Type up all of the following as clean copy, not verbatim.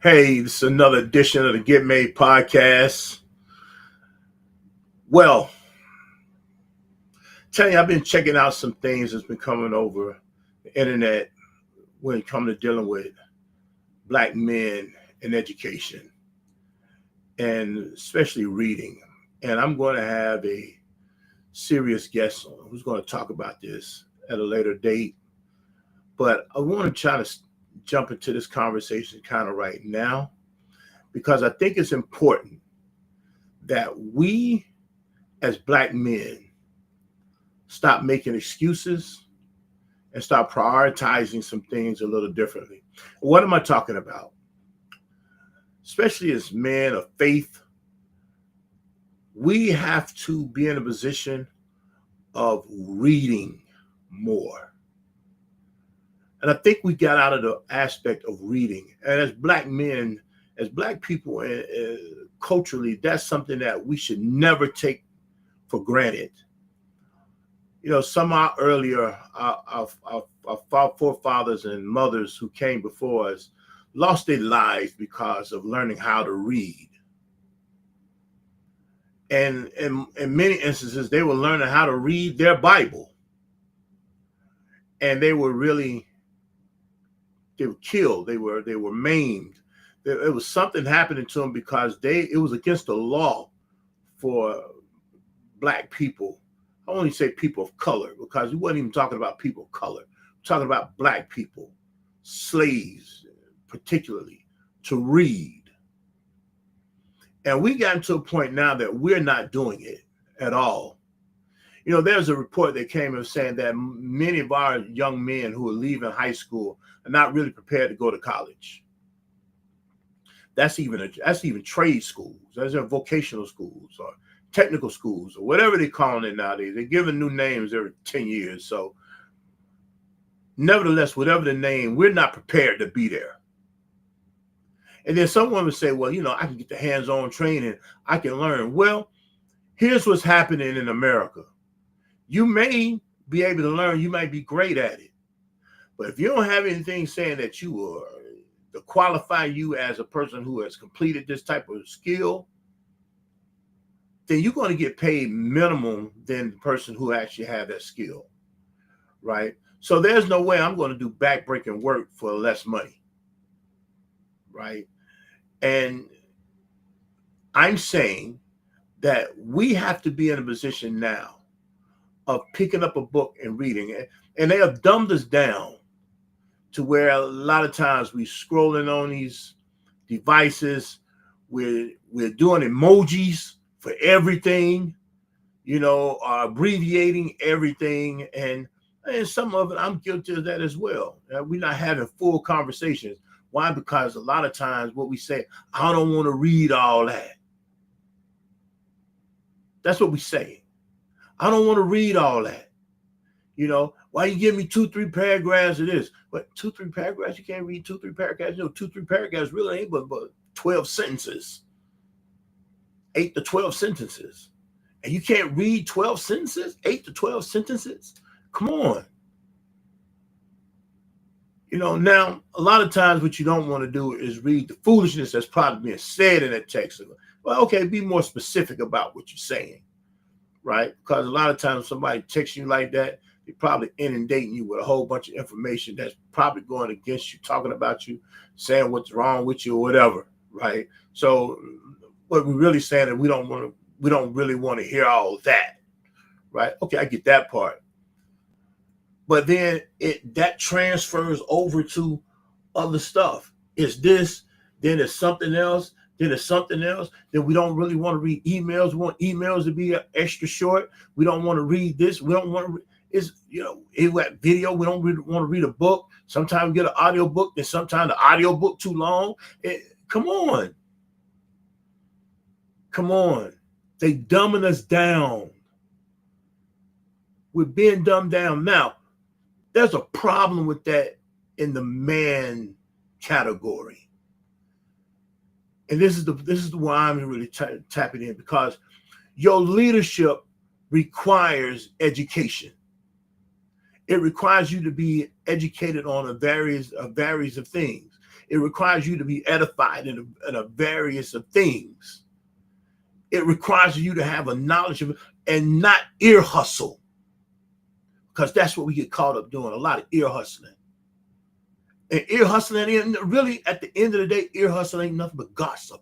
Hey, this is another edition of the Get Made podcast. Well, tell you, I've been checking out some things that's been coming over the internet when it comes to dealing with black men in education and especially reading. And I'm going to have a serious guest on who's going to talk about this at a later date. But I want to try to jump into this conversation kind of right now because I think it's important that we as black men stop making excuses and start prioritizing some things a little differently. What am I talking about? Especially as men of faith, we have to be in a position of reading more. And I think we got out of the aspect of reading. And as black men, as black people, culturally, that's something that we should never take for granted. You know, some of our earlier, our forefathers and mothers who came before us lost their lives because of learning how to read. And in many instances, they were learning how to read their Bible. And they were killed. They were maimed. It was something happening to them because it was against the law for black people. I only say people of color because we wasn't even talking about people of color. We're talking about black people, slaves particularly, to read. And we gotten to a point now that we're not doing it at all. You know, there's a report that came in saying that many of our young men who are leaving high school are not really prepared to go to college. That's even trade schools, that's in vocational schools or technical schools or whatever they're calling it nowadays. They're giving new names every 10 years. So nevertheless, whatever the name, we're not prepared to be there. And then someone would say, well, you know, I can get the hands-on training. I can learn. Well, here's what's happening in America. You may be able to learn. You might be great at it. But if you don't have anything saying that you are to qualify you as a person who has completed this type of skill, then you're going to get paid minimum than the person who actually had that skill, right? So there's no way I'm going to do backbreaking work for less money, right? And I'm saying that we have to be in a position now of picking up a book and reading it. And they have dumbed us down to where a lot of times we scrolling on these devices, we're doing emojis for everything, you know, abbreviating everything. And some of it, I'm guilty of that as well. We're not having full conversations. Why? Because a lot of times what we say, I don't want to read all that. That's what we say. I don't want to read all that. You know, why you give me 2-3 paragraphs of this? But 2-3 paragraphs, you can't read 2-3 paragraphs. You know, 2-3 paragraphs really ain't but 12 sentences. 8 to 12 sentences. And you can't read 12 sentences? 8 to 12 sentences? Come on. You know, now, a lot of times what you don't want to do is read the foolishness that's probably being said in that text. Well, okay, be more specific about what you're saying, right? Because a lot of times somebody texts you like that, they're probably inundating you with a whole bunch of information that's probably going against you, talking about you, saying what's wrong with you or whatever, right? So what we're really saying is we don't really want to hear all that, right? Okay, I get that part. But then that transfers over to other stuff. It's this, then it's something else, then it's something else. Then we don't really want to read emails. We want emails to be extra short. We don't want to read this. We don't want to it's, you know, video. We don't really want to read a book. Sometimes we get an audio book, then sometimes the audio book too long. Come on. Come on. They dumbing us down. We're being dumbed down. Now, there's a problem with that in the man category. And this is why I'm really tapping in, because your leadership requires education. It requires you to be educated on a variety of things. It requires you to be edified in a various of things. It requires you to have a knowledge of it and not ear hustle, because that's what we get caught up doing, a lot of ear hustling. And ear hustling, and really at the end of the day, ear hustling ain't nothing but gossip.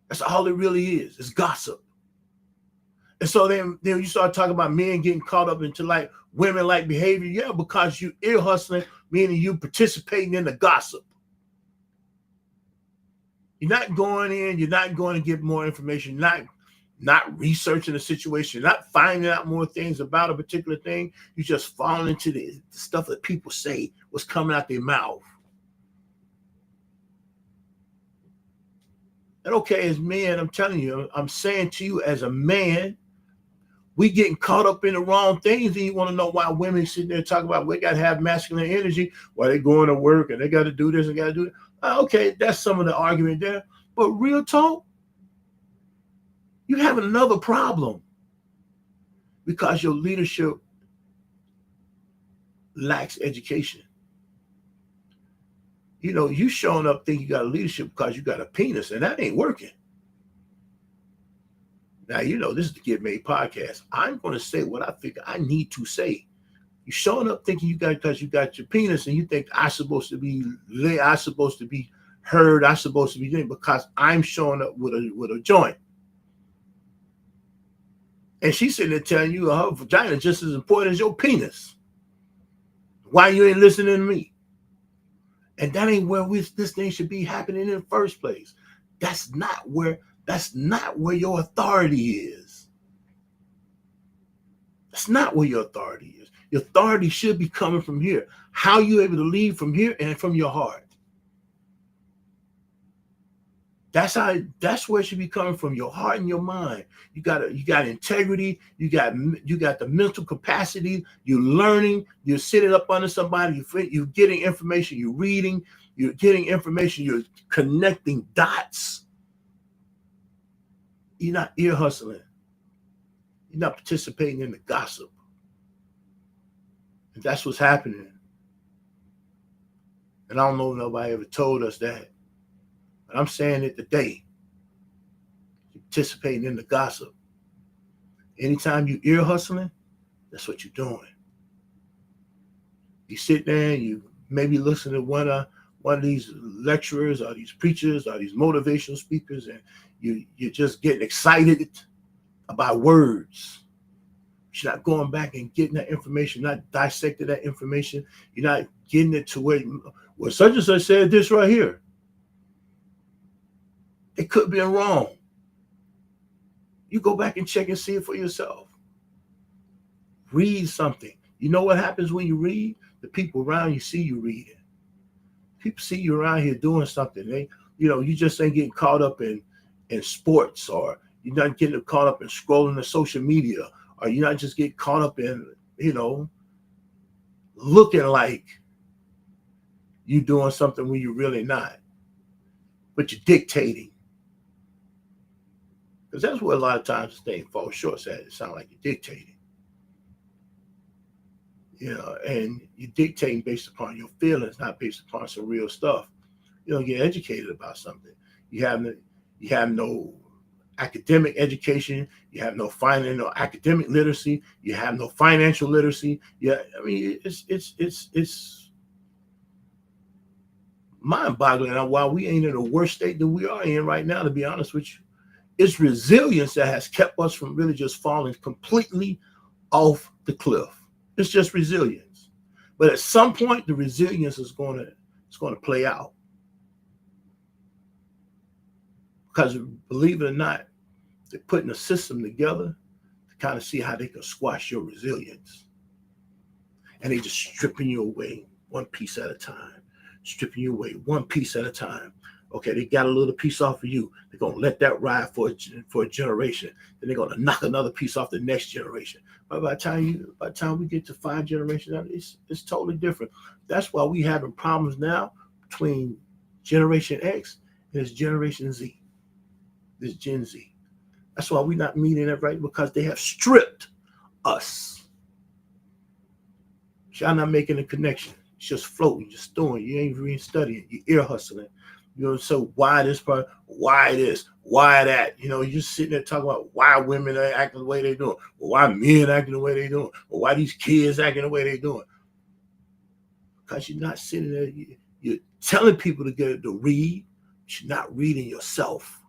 That's all it really is. It's gossip. And so then you start talking about men getting caught up into like women-like behavior. Yeah, because you ear hustling, meaning you participating in the gossip. You're not going in, you're not going to get more information, not researching the situation, not finding out more things about a particular thing. You just fall into the stuff that people say, what's coming out their mouth. And okay, as men, I'm telling you, I'm saying to you as a man, we getting caught up in the wrong things, and you want to know why women sitting there talking about we got to have masculine energy while they going to work and they got to do this and got to do it. Okay, that's some of the argument there. But real talk, you have another problem because your leadership lacks education. You know, you showing up thinking you got a leadership because you got a penis, and that ain't working. Now, you know, this is the Get Made podcast. I'm going to say what I think I need to say. You showing up thinking you got because you got your penis, and you think I'm supposed to be heard, I'm supposed to be doing because I'm showing up with a joint. And she's sitting there telling you her vagina is just as important as your penis. Why you ain't listening to me? And that ain't where this thing should be happening in the first place. That's not where your authority is. That's not where your authority is. Your authority should be coming from here. How you able to lead from here and from your heart. That's where it should be coming from, your heart and your mind. You got integrity, you got the mental capacity, you're learning, you're sitting up under somebody, you're getting information, you're reading, you're getting information, you're connecting dots. You're not ear hustling. You're not participating in the gossip. And that's what's happening. And I don't know if nobody ever told us that. But I'm saying it today. You're participating in the gossip. Anytime you ear hustling, that's what you're doing. You sit there and you maybe listen to one of these lecturers or these preachers or these motivational speakers, and you're just getting excited about words. You're not going back and getting that information, not dissecting that information. You're not getting it to where, well, such and such said this right here. It could be wrong. You go back and check and see it for yourself. Read something. You know what happens when you read? The people around you see you reading. People see you around here doing something. You just ain't getting caught up in sports, or you're not getting caught up in scrolling the social media, or you're not just getting caught up in, looking like you doing something when you're really not. But you're dictating. Because that's where a lot of times the thing falls short. It sounds like you're dictating. And you're dictating based upon your feelings, not based upon some real stuff. You don't get educated about something. You have no academic education. You have no academic literacy. You have no financial literacy. Yeah, I mean, it's mind-boggling why we ain't in a worse state than we are in right now, to be honest with you. It's resilience that has kept us from really just falling completely off the cliff. It's just resilience. But at some point, the resilience is going to play out. Because believe it or not, they're putting a system together to kind of see how they can squash your resilience. And they just stripping you away one piece at a time. Stripping you away one piece at a time. Okay, they got a little piece off of you. They're going to let that ride for a generation. Then they're going to knock another piece off the next generation. But by the time we get to 5 generations, it's totally different. That's why we having problems now between Generation X and this Generation Z, this Gen Z. That's why we're not meeting it right, because they have stripped us. Y'all not making a connection. It's just floating, just doing. You ain't even studying. You ear hustling. You know, so why this part? Why this? Why that? You know, you're just sitting there talking about why women are acting the way they're doing, or why men acting the way they're doing, or why these kids acting the way they're doing. Because you're not sitting there, you're telling people to get to read, but you're not reading yourself.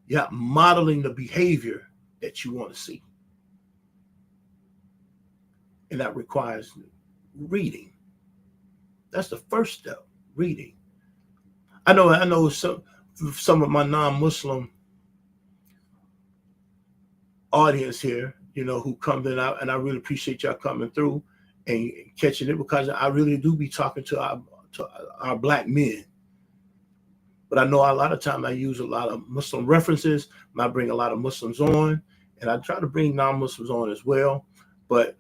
You're not modeling the behavior that you want to see. And that requires reading. That's the first step, reading. I know some of my non-Muslim audience here, you know, who come in out, and I really appreciate y'all coming through and catching it, because I really do be talking to our black men. But I know a lot of times I use a lot of Muslim references. I bring a lot of Muslims on, and I try to bring non-Muslims on as well. But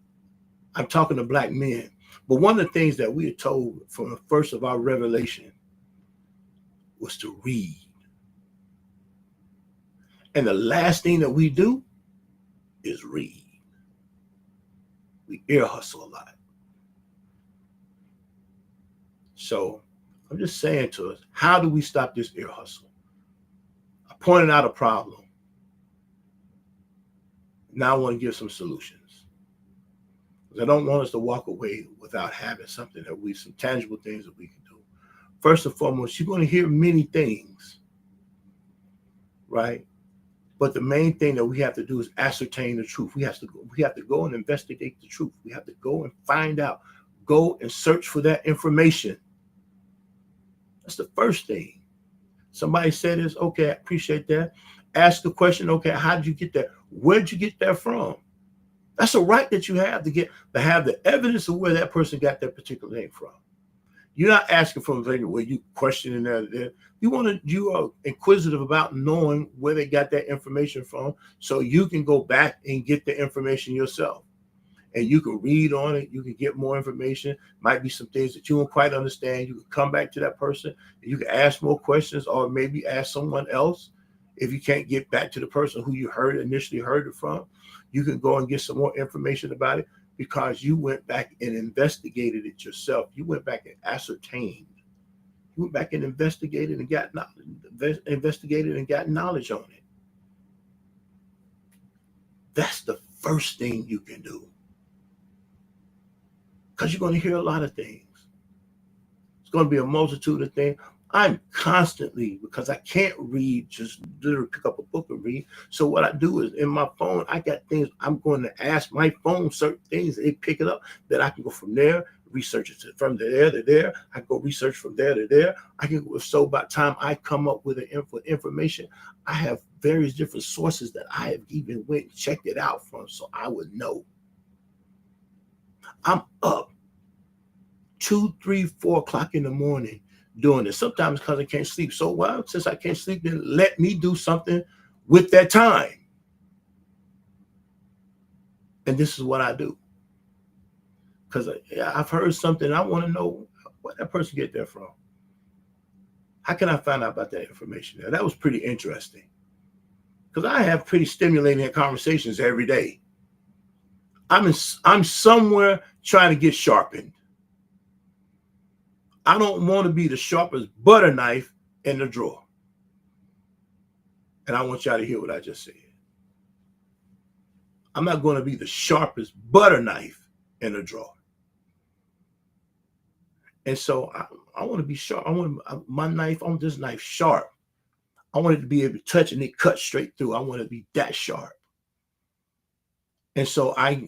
I'm talking to black men. But one of the things that we are told from the first of our revelation was to read. And the last thing that we do is read. We ear hustle a lot. So I'm just saying to us, how do we stop this ear hustle? I pointed out a problem. Now I want to give some solutions. Because I don't want us to walk away without having something some tangible things that we can do. First and foremost, you're going to hear many things, right? But the main thing that we have to do is ascertain the truth. We have to go and investigate the truth. We have to go and find out. Go and search for that information. That's the first thing. Somebody said this, okay, I appreciate that. Ask the question, okay, how did you get that? Where did you get that from? That's a right that you have to have the evidence of where that person got that particular thing from. You're not asking for something where you questioning that. You are inquisitive about knowing where they got that information from, so you can go back and get the information yourself. And you can read on it. You can get more information. Might be some things that you don't quite understand. You can come back to that person. And you can ask more questions, or maybe ask someone else. If you can't get back to the person who you initially heard it from, you can go and get some more information about it, because you went back and investigated it yourself. You went back and ascertained. You went back and investigated and got knowledge on it. That's the first thing you can do. Because you're going to hear a lot of things. It's going to be a multitude of things. I'm constantly, because I can't read, just literally pick up a book and read. So what I do is in my phone, I got things. I'm going to ask my phone certain things. They pick it up. That I can go from there, research it from there to there. I can go research from there to there. So by the time I come up with information, I have various different sources that I have even went and checked it out from, so I would know. I'm up 2, 3, 4 o'clock in the morning doing this. Sometimes because I can't sleep. So, well, since I can't sleep, then let me do something with that time. And this is what I do. Because I've heard something. I want to know where that person get that from. How can I find out about that information? That was pretty interesting. Because I have pretty stimulating conversations every day. I'm somewhere trying to get sharpened. I don't want to be the sharpest butter knife in the drawer. And I want y'all to hear what I just said. I'm not going to be the sharpest butter knife in the drawer. And so I want to be sharp. I want my knife on this knife sharp. I want it to be able to touch and it cut straight through. I want it to be that sharp. And so I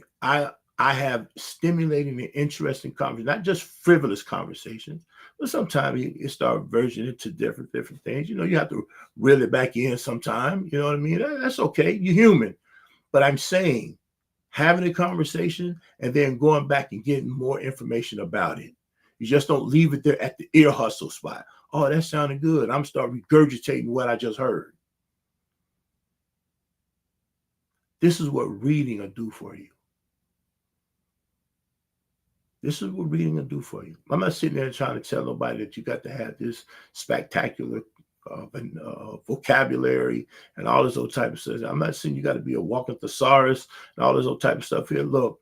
have stimulating and interesting conversations, not just frivolous conversations, but sometimes you start verging into different things. You know, you have to reel it back in sometime. You know what I mean? That's okay. You're human. But I'm saying having a conversation and then going back and getting more information about it. You just don't leave it there at the ear hustle spot. Oh, that sounded good. I'm starting regurgitating what I just heard. This is what reading will do for you. This is what reading will do for you. I'm not sitting there trying to tell nobody that you got to have this spectacular vocabulary and all this old type of stuff. I'm not saying you got to be a walking thesaurus and all this old type of stuff here. Look,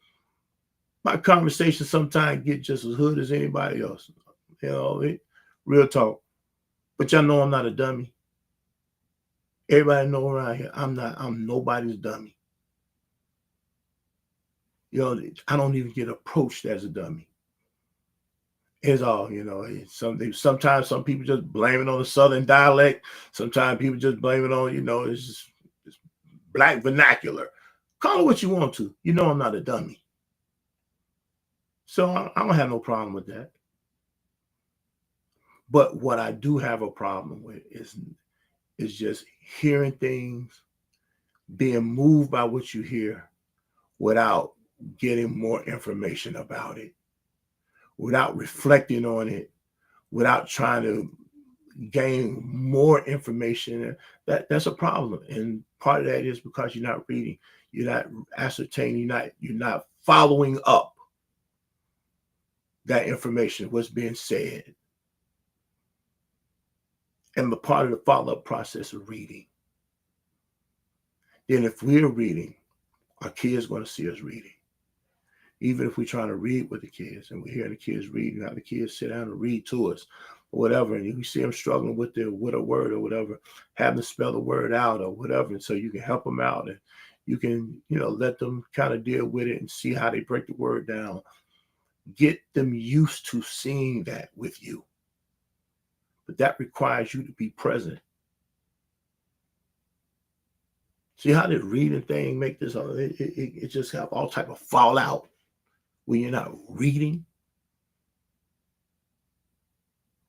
My conversations sometimes get just as hood as anybody else. Real talk. But y'all know I'm not a dummy. Everybody know around here, I'm nobody's dummy. I don't even get approached as a dummy. It's all, sometimes some people just blame it on the Southern dialect. Sometimes people just blame it on, it's black vernacular. Call it what you want to. I'm not a dummy. So I don't have no problem with that. But what I do have a problem with is just hearing things, being moved by what you hear without getting more information about it, without reflecting on it, without trying to gain more information. That's a problem. And part of that is because you're not reading, you're not ascertaining, you're not following up that information, what's being said. And the part of the follow-up process of reading. Then if we're reading, our kids are going to see us reading. Even if we're trying to read with the kids and we hear the kids reading, how the kids sit down and read to us or whatever, and you see them struggling with a word or whatever, having to spell the word out or whatever, and so you can help them out and you can, let them kind of deal with it and see how they break the word down. Get them used to seeing that with you. But that requires you to be present. See how this reading thing make this, it just have all type of fallout when you're not reading,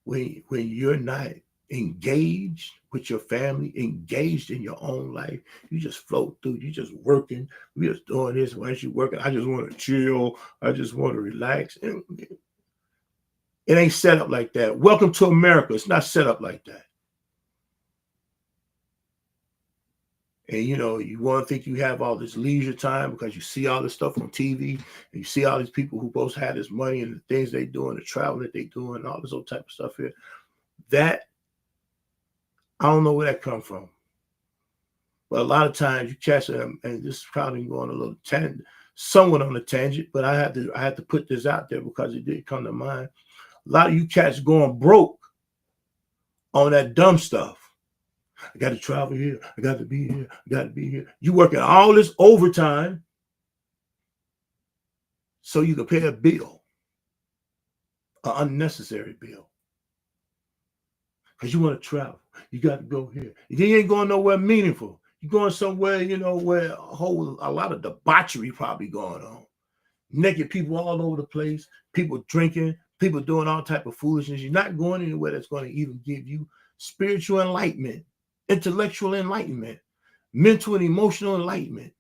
when you're not engaged with your family, engaged in your own life. You just float through, you just working, we just doing this. Once you're working, I just want to chill, I just want to relax. It ain't set up like that. Welcome to America. It's not set up like that. And, you want to think you have all this leisure time because you see all this stuff on TV and you see all these people who both have this money and the things they do and the travel that they do and all this old type of stuff here. That, I don't know where that come from. But a lot of times you catch it, and this is probably going a little somewhat on a tangent, but I had to put this out there because it did come to mind. A lot of you cats going broke on that dumb stuff. I got to travel here. I got to be here. I got to be here. You working all this overtime so you can pay a bill, an unnecessary bill. Because you want to travel. You got to go here. You ain't going nowhere meaningful. You're going somewhere, where a lot of debauchery probably going on. Naked people all over the place. People drinking. People doing all type of foolishness. You're not going anywhere that's going to even give you spiritual enlightenment, intellectual enlightenment, mental and emotional enlightenment,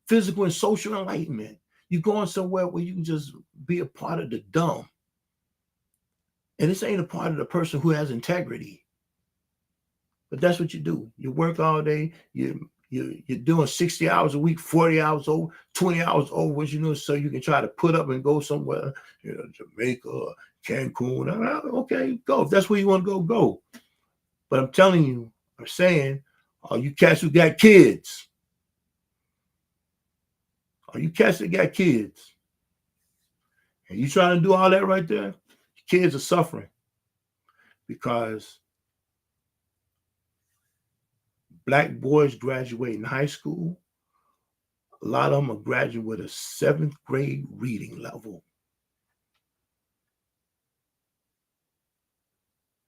physical and social enlightenment. You're going somewhere where you can just be a part of the dumb. And this ain't a part of the person who has integrity. But that's what you do. You work all day. You're doing 60 hours a week, 40 hours over, 20 hours over, so you can try to put up and go somewhere, Jamaica, or Cancun. Okay, go. If that's where you want to go, go. But I'm telling you, I'm saying, all you cats who got kids, all you cats that got kids, and you trying to do all that right there, kids are suffering because Black boys graduating high school, a lot of them are graduating with a 7th grade reading level.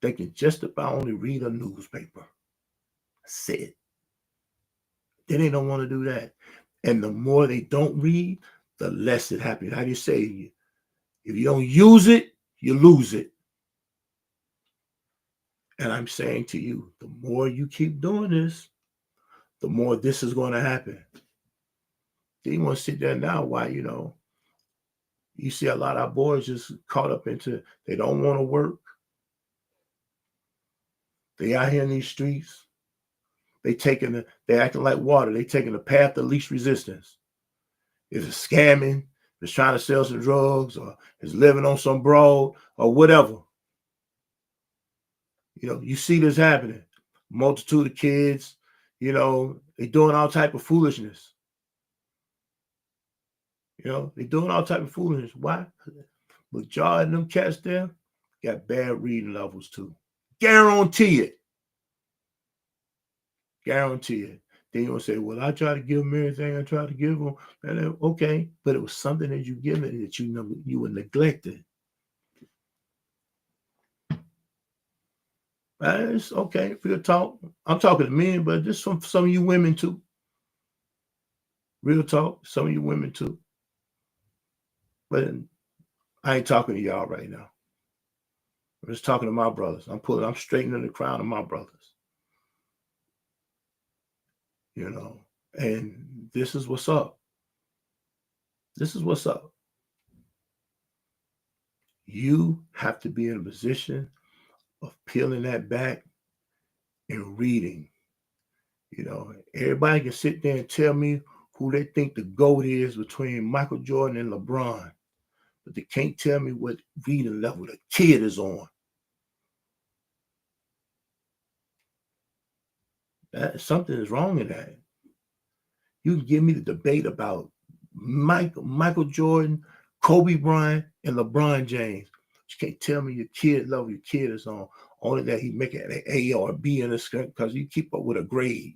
They can just about only read a newspaper. That's it. Then they don't want to do that. And the more they don't read, the less it happens. How do you say? If you don't use it, you lose it. And I'm saying to you, the more you keep doing this, the more this is going to happen. Then you want to sit there now while, you see a lot of our boys just caught up into, they don't want to work. They out here in these streets. They acting like water. They taking the path of least resistance. Is it scamming? Is trying to sell some drugs, or is living on some broad, or whatever. You see this happening. Multitude of kids, they doing all type of foolishness. You know, they doing all type of foolishness. Why? Majority of them cats there got bad reading levels too. Guarantee it. Guarantee it. Then you'll say, well, I try to give them everything I try to give them. And okay, but it was something that you give it that you were neglected. It's okay for your talk. I'm talking to men, but just some of you women too. Real talk, some of you women too. But I ain't talking to y'all right now. I'm just talking to my brothers. I'm straightening the crown of my brothers. You know, and this is what's up. This is what's up. You have to be in a position of peeling that back and reading. You know, everybody can sit there and tell me who they think the GOAT is between Michael Jordan and LeBron, but they can't tell me what reading level the kid is on. Something is wrong in that. You can give me the debate about Michael Jordan, Kobe Bryant, and LeBron James. You can't tell me your kid level your kid is on. Only that he make it an A or a B in the script because you keep up with a grade.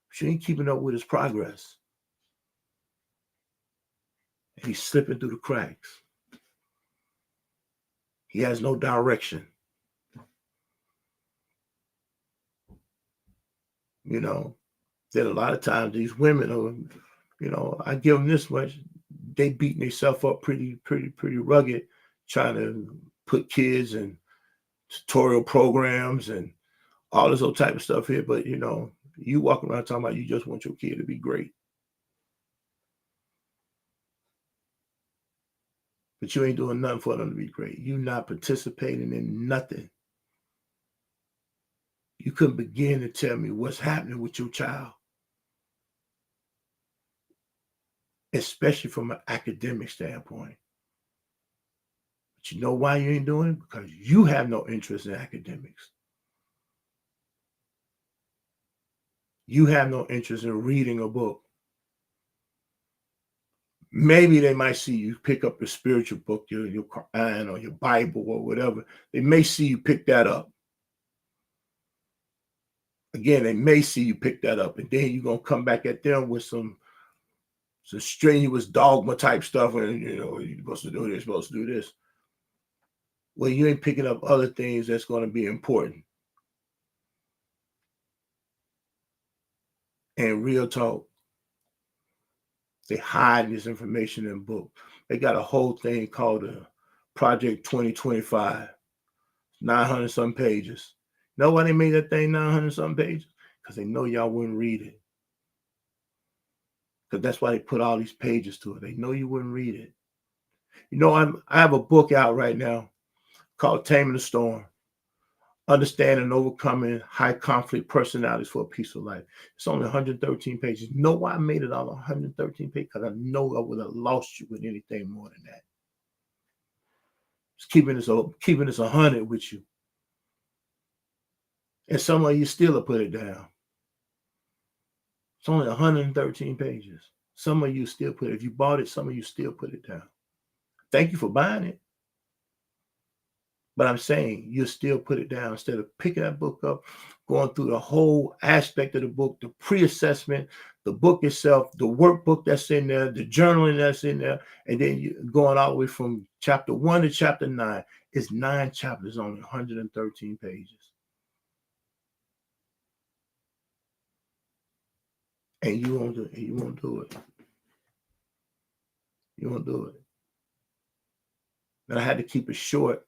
But you ain't keeping up with his progress. And he's slipping through the cracks. He has no direction. You know, that a lot of times these women are, you know, I give them this much, they beating themselves up pretty rugged, trying to put kids in tutorial programs and all this old type of stuff here. But, you know, you walk around talking about you just want your kid to be great. But you ain't doing nothing for them to be great. You're not participating in nothing. You couldn't begin to tell me what's happening with your child, especially from an academic standpoint. But you know why you ain't doing it? Because you have no interest in academics. You have no interest in reading a book. Maybe they might see you pick up a spiritual book, your Quran or your Bible or whatever. They may see you pick that up. Again, they may see you pick that up, and then you're gonna come back at them with some strenuous dogma type stuff, and you know, you're supposed to do this, supposed to do this. Well, you ain't picking up other things that's going to be important. And real talk, they hide this information in book. They got a whole thing called Project 2025, 900 some pages. Know why they made that thing 900 some pages? Because they know y'all wouldn't read it. Because that's why they put all these pages to it. They know you wouldn't read it. You know, I have a book out right now called Taming the Storm. Understanding and Overcoming High Conflict Personalities for a Peaceful Life. It's only 113 pages. You know why I made it all 113 pages? Because I know I would have lost you with anything more than that. It's keeping this 100 with you. And some of you still will put it down. It's only 113 pages. Some of you still put it. If you bought it, some of you still put it down. Thank you for buying it. But I'm saying you'll still put it down instead of picking that book up, going through the whole aspect of the book, the pre-assessment, the book itself, the workbook that's in there, the journaling that's in there, and then you going all the way from chapter 1 to chapter 9. It's 9 chapters, only 113 pages. And you won't do it. You won't do it. You won't do it. And I had to keep it short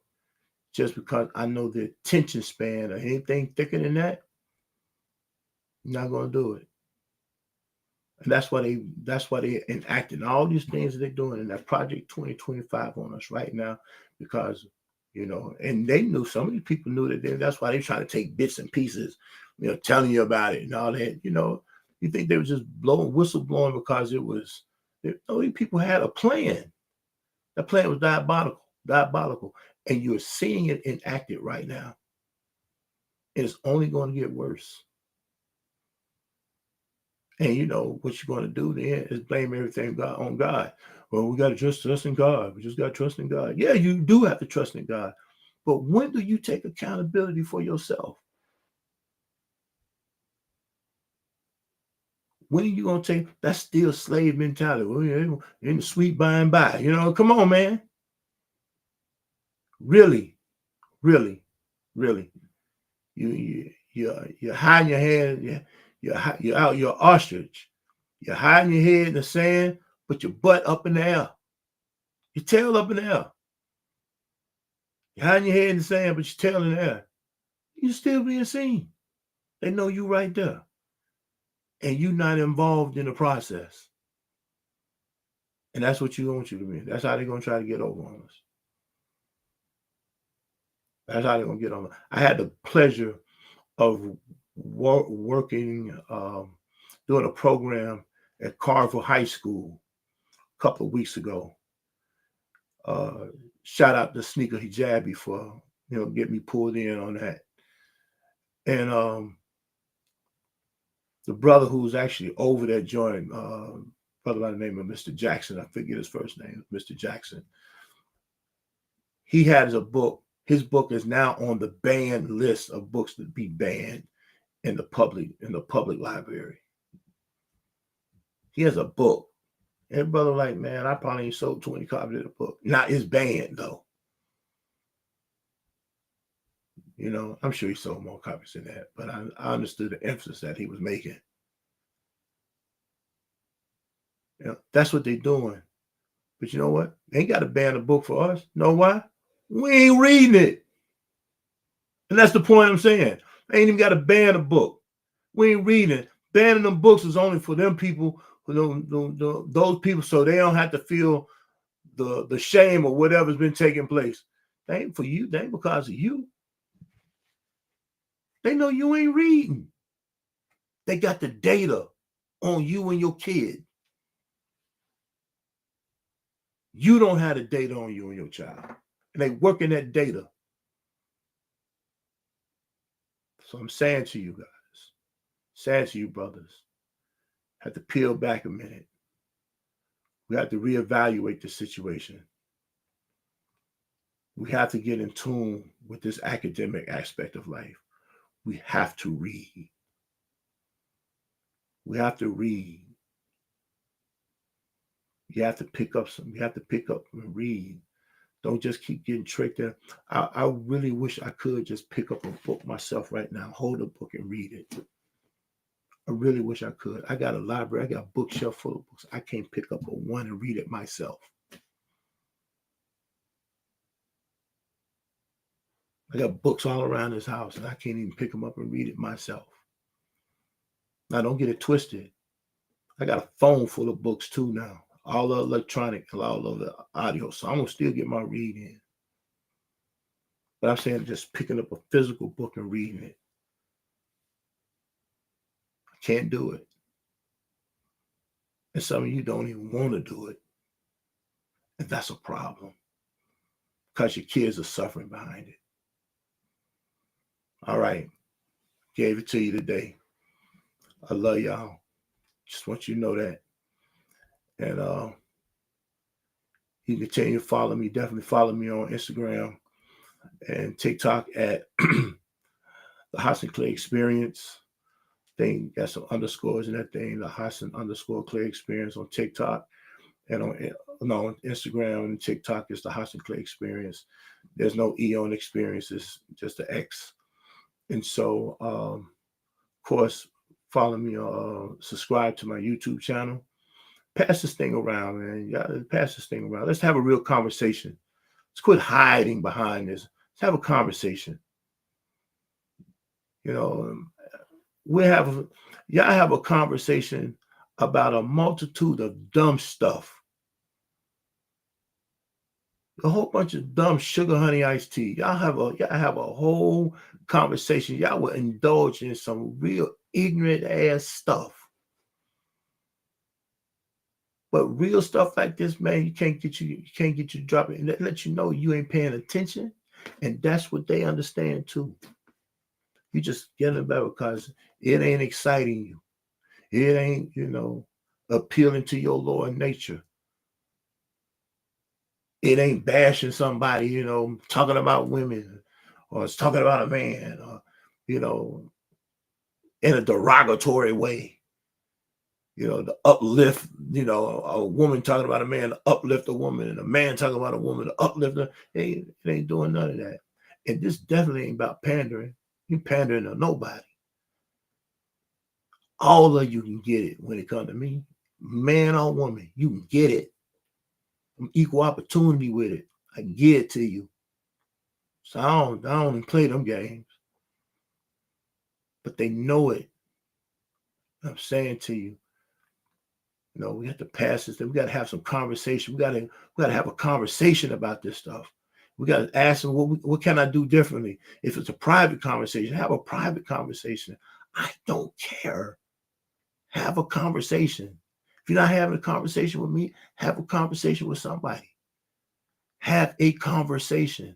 just because I know the attention span or anything thicker than that, you're not going to do it. And that's why they enacting all these things that they're doing in that Project 2025 on us right now, because, you know, and they knew, some of these people knew that that's why they're trying to take bits and pieces, you know, telling you about it and all that. You know, you think they were just whistle blowing because these people had a plan. That plan was diabolical. And you're seeing it enacted right now. And it's only going to get worse. And you know what you're going to do then is blame everything on God. Well, we got to just trust in God. We just got to trust in God. Yeah, you do have to trust in God. But when do you take accountability for yourself? When are you going to take, that's still slave mentality. Well, yeah, in the sweet by and by. You know, come on, man. Really, really, really. You're hiding your head. You're out. You're ostrich. You're hiding your head in the sand, but your butt up in the air. Your tail up in the air. You're hiding your head in the sand, but your tail in the air. You're still being seen. They know you right there. And you're not involved in the process. And that's what you want you to be. That's how they're going to try to get over on us. That's how they're going to get on us. I had the pleasure of working, doing a program at Carver High School a couple of weeks ago. Shout out to Sneaker Hijabi for, getting me pulled in on that. And the brother who's actually over that joint, brother by the name of Mr. Jackson, I forget his first name, Mr. Jackson. He has a book. His book is now on the banned list of books to be banned in the public library. He has a book. And brother like, man, I probably ain't sold 20 copies of the book. Now it's banned though. I'm sure he sold more copies than that, but I understood the emphasis that he was making. That's what they're doing. But you know what? They ain't got to ban a book for us. Know why? We ain't reading it. And that's the point I'm saying. They ain't even got to ban a book. We ain't reading it. Banning them books is only for them people, those people, so they don't have to feel the shame of whatever's been taking place. They ain't for you. They ain't because of you. They know you ain't reading. They got the data on you and your kid. You don't have the data on you and your child. And they working that data. So I'm saying to you guys, saying to you brothers, have to peel back a minute. We have to reevaluate the situation. We have to get in tune with this academic aspect of life. We have to read. We have to read. You have to pick up and read. Don't just keep getting tricked in. I really wish I could just pick up a book myself right now, hold a book and read it. I really wish I could. I got a library. I got a bookshelf full of books. I can't pick up a one and read it myself. I got books all around this house and I can't even pick them up and read it myself. Now, don't get it twisted. I got a phone full of books too now. All the electronic and all of the audio. So I'm going to still get my read in. But I'm saying just picking up a physical book and reading it. I can't do it. And some of you don't even want to do it. And that's a problem. Because your kids are suffering behind it. All right. Gave it to you today. I love y'all. Just want you to know that. And you can continue to follow me. Definitely follow me on Instagram and TikTok at the Hassan Clay Experience. Thing got some underscores in that thing. The Hassan _Clay Experience on TikTok and on Instagram and TikTok is the Hassan Clay Experience. There's no E on experience. It's just the X. And so, of course, follow me. Subscribe to my YouTube channel. Pass this thing around, man. Yeah, pass this thing around. Let's have a real conversation. Let's quit hiding behind this. Let's have a conversation. Y'all have a conversation about a multitude of dumb stuff. A whole bunch of dumb sugar honey iced tea. Y'all have a whole conversation. Y'all will indulge in some real ignorant ass stuff. But real stuff like this, man, you can't get you to drop it and let you know you ain't paying attention. And that's what they understand too. You just getting about because it ain't exciting you. It ain't, appealing to your lower nature. It ain't bashing somebody, talking about women, or it's talking about a man, or, you know, in a derogatory way. The uplift, a woman talking about a man to uplift a woman, and a man talking about a woman to uplift her. It ain't doing none of that. And this definitely ain't about pandering. You pandering to nobody. All of you can get it when it comes to me. Man or woman, you can get it. I'm equal opportunity with it. I get it to you. So I don't play them games. But they know it. I'm saying to you, we have to pass this. We got to have some conversation. We got to have a conversation about this stuff. We got to ask them, what can I do differently? If it's a private conversation, have a private conversation. I don't care. Have a conversation. If you're not having a conversation with me, have a conversation with somebody. Have a conversation,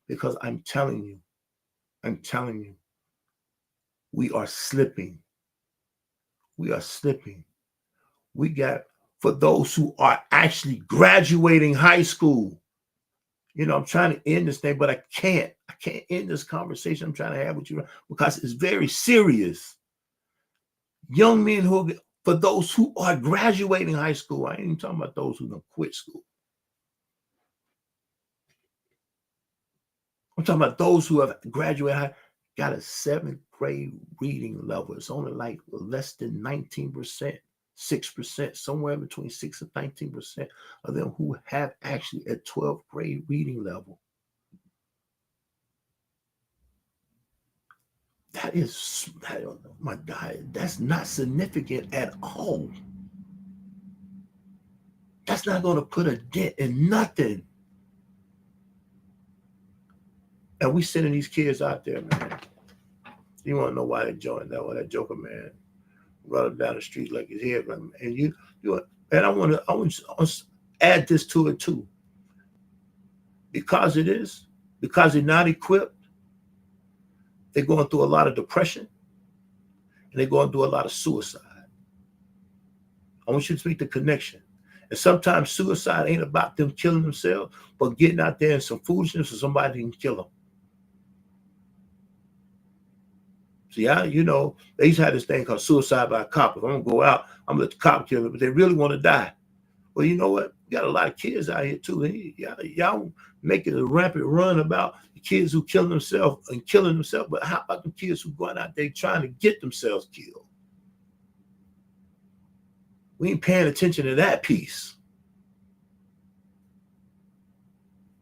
because I'm telling you, we are slipping. We are slipping. We got, for those who are actually graduating high school, I'm trying to end this thing, but I can't end this conversation I'm trying to have with you, because it's very serious. Young men for those who are graduating high school, I ain't even talking about those who don't quit school. I'm talking about those who have graduated, got a 7th grade reading level. It's only like less than 19%, 6%, somewhere between 6 and 19% of them who have actually a 12th grade reading level. That is, my God, that's not significant at all. That's not going to put a dent in nothing. And we sending these kids out there, man. You want to know why they joined that joker, man? Run them down the street like his head, and and I want to add this to it too. Because they're not equipped, they're going through a lot of depression, and they're going through a lot of suicide. I want you to make the connection. And sometimes suicide ain't about them killing themselves, but getting out there in some foolishness so somebody can kill them. See, they used to have this thing called suicide by a cop. If I'm going to go out, I'm going to let the cop kill me, but they really want to die. Well, you know what? We got a lot of kids out here too. Y'all making a rampant run about the kids who killing themselves, but how about the kids who going out there trying to get themselves killed? We ain't paying attention to that piece.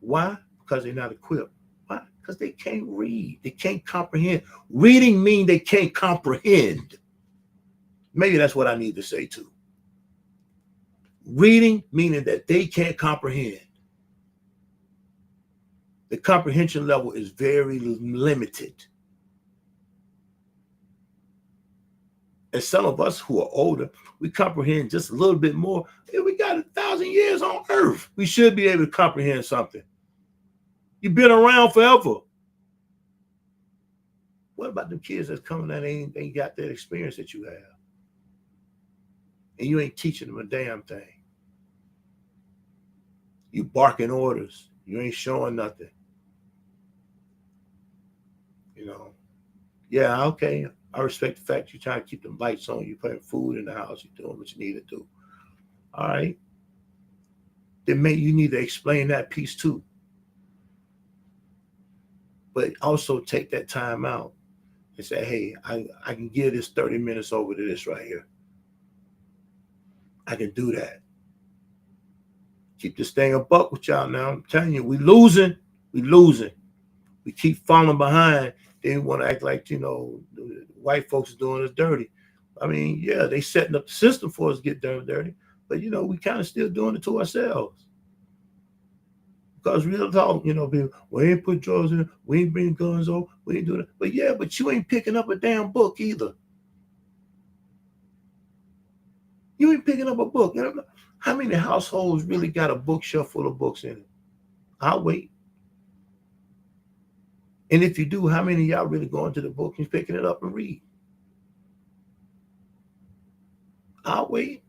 Why? Because they're not equipped. Why? Because they can't read. They can't comprehend. Reading means they can't comprehend. Maybe that's what I need to say too. Reading meaning that they can't comprehend. The comprehension level is very limited. And some of us who are older, we comprehend just a little bit more. If we got 1,000 years on earth, we should be able to comprehend something. You've been around forever. What about the kids that's coming that ain't got that experience that you have? And you ain't teaching them a damn thing. You barking orders. You ain't showing nothing. Yeah, okay. I respect the fact you're trying to keep them lights on. You're putting food in the house. You're doing what you need to do. All right. Then you need to explain that piece too. But also take that time out and say, hey, I can give this 30 minutes over to this right here. I can do that. Keep this thing a buck with y'all now. I'm telling you, we losing. We keep falling behind. They want to act like, the white folks are doing us dirty. I mean, yeah, they setting up the system for us to get dirty. But, we kind of still doing it to ourselves. Because real talk, people, we ain't put drugs in, we ain't bring guns over, we ain't doing it. But yeah, but you ain't picking up a damn book either. You ain't picking up a book. How many households really got a bookshelf full of books in it? I'll wait. And if you do, how many of y'all really going to the book and picking it up and read? waiting.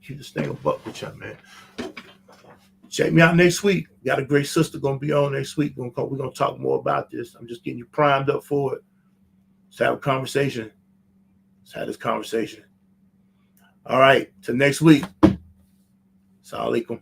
Keep this thing a buck with y'all, man. Check me out next week. Got a great sister gonna be on next week. We're gonna talk more about this. I'm just getting you primed up for it. Let's have a conversation. Let's have this conversation. All right, till next week. Assalamu alaikum.